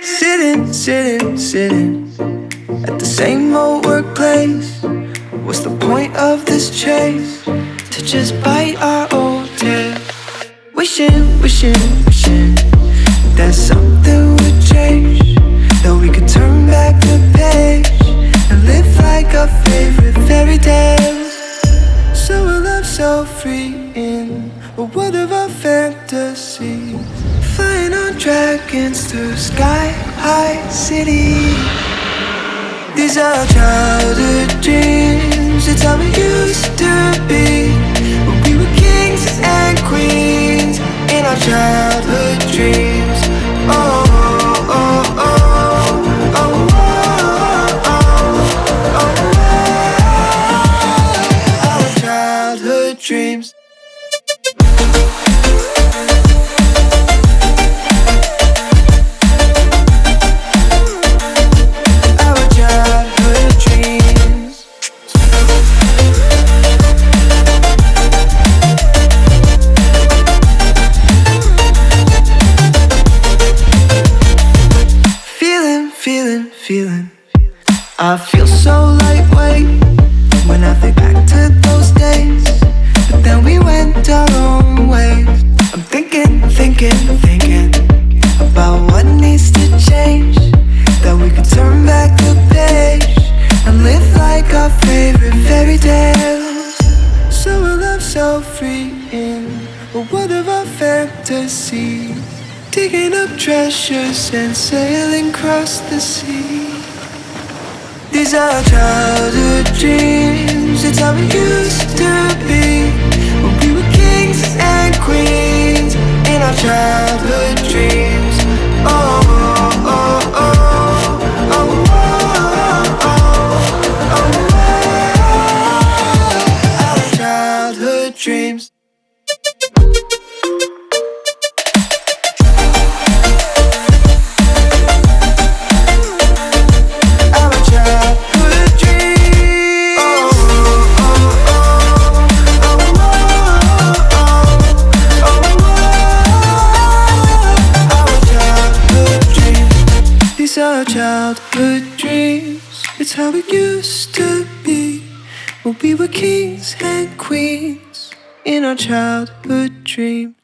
Sitting at the same old workplace. What's the point of this chase? To just bite our old tail. Wishing that something would change, that we could turn back the page and live like our favorite fairy tales. So a love so free in a world of our fantasies, flying on dragons through sky-high cities. These are childhood dreams, it's how we used to be, when we were kings and queens in our childhood dreams. Oh, oh, oh, oh, oh, oh, oh, oh, our childhood dreams. Feeling, I feel so lightweight when I think back to those days, but then we went our own ways. I'm thinking about what needs to change, that we could turn back the page and live like our favorite fairy tales. So a love so free in a world of our fantasies, digging up treasures and sailing across the sea. These are childhood dreams, it's how we used to be, when we were kings and queens in our childhood dreams. Oh, oh, oh, oh, oh, oh, oh, oh, our childhood dreams. Our childhood dreams, it's how it used to be, when we were kings and queens in our childhood dreams.